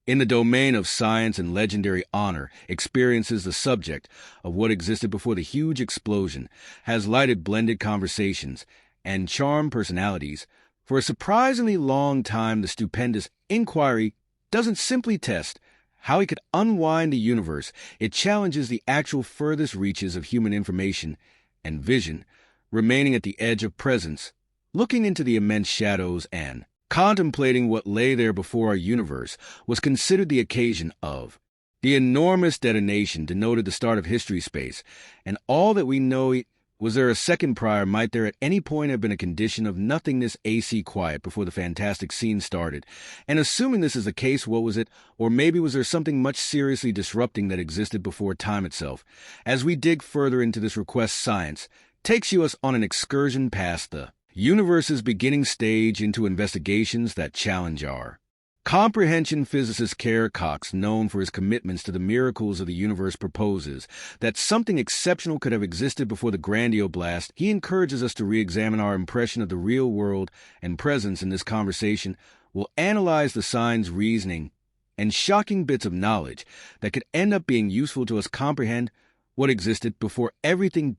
In the domain of science and legendary honor, experiences the subject of what existed before the huge explosion has lighted blended conversations and charmed personalities. For a surprisingly long time, the stupendous inquiry doesn't simply test how he could unwind the universe. It challenges the actual furthest reaches of human information and vision, remaining at the edge of presence, looking into the immense shadows and contemplating what lay there before our universe was considered the occasion of. The enormous detonation denoted the start of history space, and all that we know was there a second prior might there at any point have been a condition of nothingness AC quiet before the fantastic scene started. And assuming this is the case, what was it? Or maybe was there something much seriously disrupting that existed before time itself? As we dig further into this request, science takes us on an excursion past the universe's beginning stage into investigations that challenge our comprehension. Physicist Brian Cox, known for his commitments to the miracles of the universe, proposes that something exceptional could have existed before the grandiose blast. He encourages us to re-examine our impression of the real world and presence. In this conversation, we'll analyze the signs, reasoning, and shocking bits of knowledge that could end up being useful to us comprehend what existed before everything.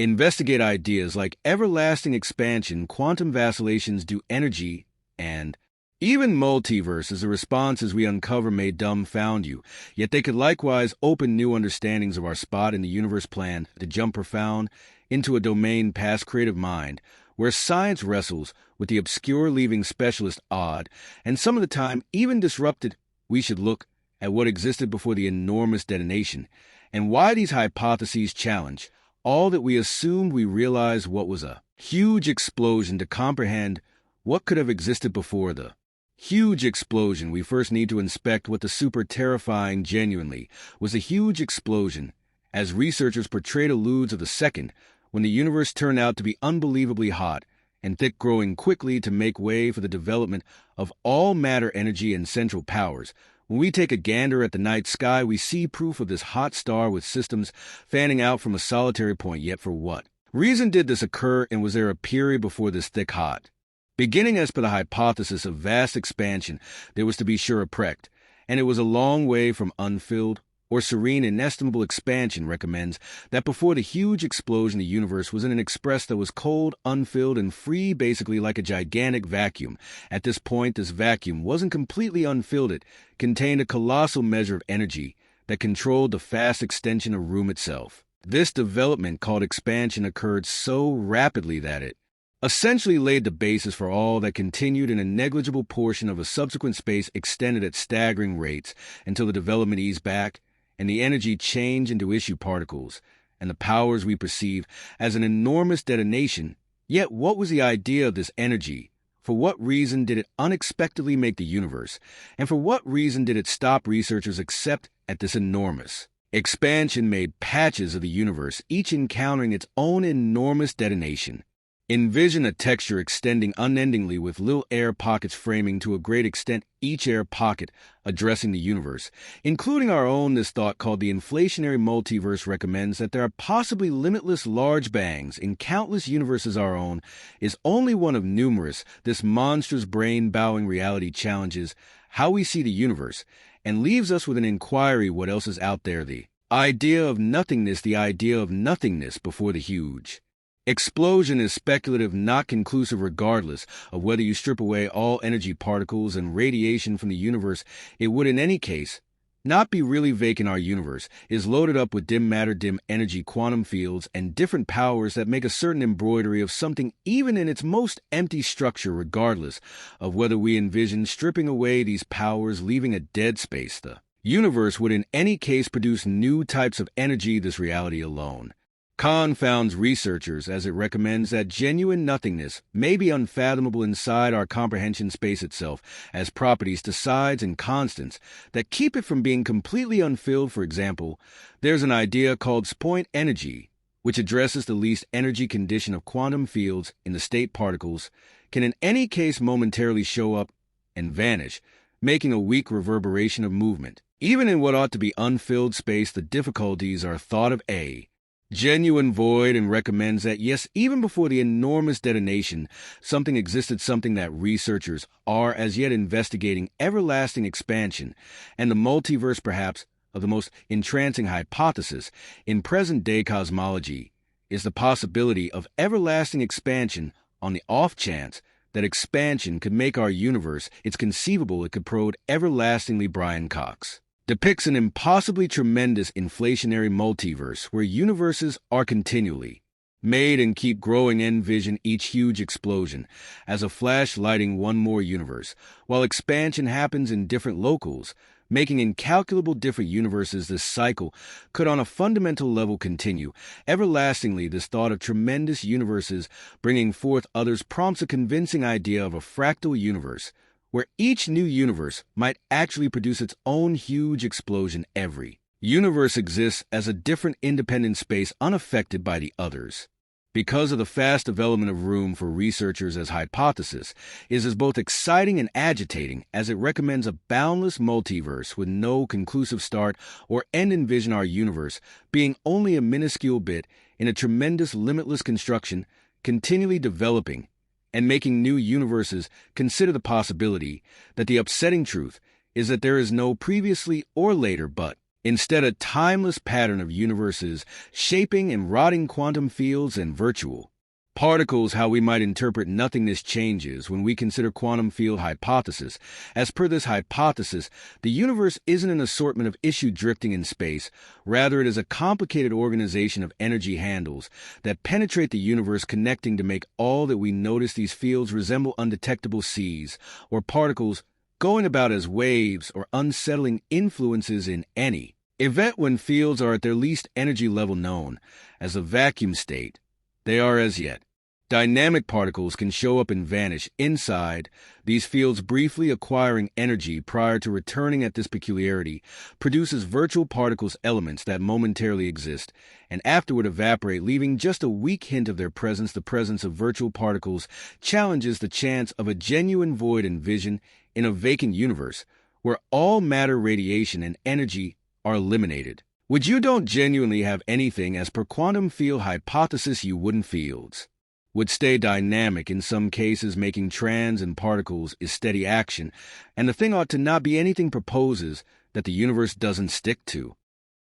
Investigate ideas like everlasting expansion, quantum vacillations due energy, and even multiverse. As the responses we uncover may dumbfound you, yet they could likewise open new understandings of our spot in the universe. Plan to jump profound into a domain past creative mind, where science wrestles with the obscure, leaving specialists awed, and some of the time even disrupted. We should look at what existed before the enormous detonation, and why these hypotheses challenge all that we assumed. We realize what was a huge explosion. To comprehend what could have existed before the huge explosion, we first need to inspect what the super terrifying genuinely was. A huge explosion, as researchers portrayed, alludes of the second when the universe turned out to be unbelievably hot and thick, growing quickly to make way for the development of all matter, energy, and central powers. When we take a gander at the night sky, we see proof of this hot star with systems fanning out from a solitary point. Yet for what reason did this occur, and was there a period before this thick hot beginning? As per the hypothesis of vast expansion, there was, to be sure, a prect, and it was a long way from unfilled or serene. Inestimable expansion recommends that before the huge explosion, the universe was in an express that was cold, unfilled, and free, basically like a gigantic vacuum. At this point, this vacuum wasn't completely unfilled. It contained a colossal measure of energy that controlled the fast extension of room itself. This development, called expansion, occurred so rapidly that it essentially laid the basis for all that continued in a negligible portion of a subsequent space, extended at staggering rates until the development eased back and the energy changed into issue particles and the powers we perceive as an enormous detonation. Yet what was the idea of this energy? For what reason did it unexpectedly make the universe? And for what reason did it stop researchers except at this enormous expansion made patches of the universe, each encountering its own enormous detonation? Envision a texture extending unendingly with little air pockets framing to a great extent each air pocket addressing the universe, including our own. This thought, called the inflationary multiverse, recommends that there are possibly limitless large bangs in countless universes. Our own is only one of numerous. This monstrous brain-bowing reality challenges how we see the universe and leaves us with an inquiry: what else is out there? The idea of nothingness before the huge explosion is speculative, not conclusive. Regardless of whether you strip away all energy particles and radiation from the universe, it would in any case not be really vacant. Our universe is loaded up with dim matter, dim energy, quantum fields, and different powers that make a certain embroidery of something even in its most empty structure. Regardless of whether we envision stripping away these powers, leaving a dead space, the universe would in any case produce new types of energy. This reality alone confounds researchers, as it recommends that genuine nothingness may be unfathomable inside our comprehension space itself, as properties to sides and constants that keep it from being completely unfilled. For example, there's an idea called point energy, which addresses the least energy condition of quantum fields in the state particles, can in any case momentarily show up and vanish, making a weak reverberation of movement. Even in what ought to be unfilled space, the difficulties are thought of Genuine void and recommends that, yes, even before the enormous detonation, something existed, something that researchers are as yet investigating, everlasting expansion, and the multiverse, perhaps, of the most entrancing hypothesis in present-day cosmology is the possibility of everlasting expansion on the off chance that expansion could make our universe, it's conceivable it could probe everlastingly. Brian Cox depicts an impossibly tremendous inflationary multiverse where universes are continually made and keep growing. Envision each huge explosion as a flash lighting one more universe, while expansion happens in different locales, making incalculable different universes. This cycle could on a fundamental level continue everlastingly. This thought of tremendous universes bringing forth others prompts a convincing idea of a fractal universe, where each new universe might actually produce its own huge explosion. Every universe exists as a different independent space unaffected by the others. Because of the fast development of room for researchers as hypothesis is as both exciting and agitating as it recommends a boundless multiverse with no conclusive start or end. Envision our universe being only a minuscule bit in a tremendous limitless construction, continually developing and making new universes. Consider the possibility that the upsetting truth is that there is no previously or later, but instead a timeless pattern of universes shaping and rotting quantum fields and virtual particles. How we might interpret nothingness changes when we consider quantum field hypothesis. As per this hypothesis, the universe isn't an assortment of issue drifting in space. Rather, it is a complicated organization of energy handles that penetrate the universe, connecting to make all that we notice. These fields resemble undetectable seas or particles going about as waves or unsettling influences in any event. When fields are at their least energy level, known as a vacuum state, they are as yet dynamic. Particles can show up and vanish inside these fields, briefly acquiring energy prior to returning. At this peculiarity produces virtual particles, elements that momentarily exist and afterward evaporate, leaving just a weak hint of their presence. The presence of virtual particles challenges the chance of a genuine void. Envision in a vacant universe where all matter, radiation, and energy are eliminated. Would you don't genuinely have anything? As per quantum field hypothesis, you wouldn't. Fields would stay dynamic in some cases, making trans and particles is steady action, and the thing ought to not be anything proposes that the universe doesn't stick to.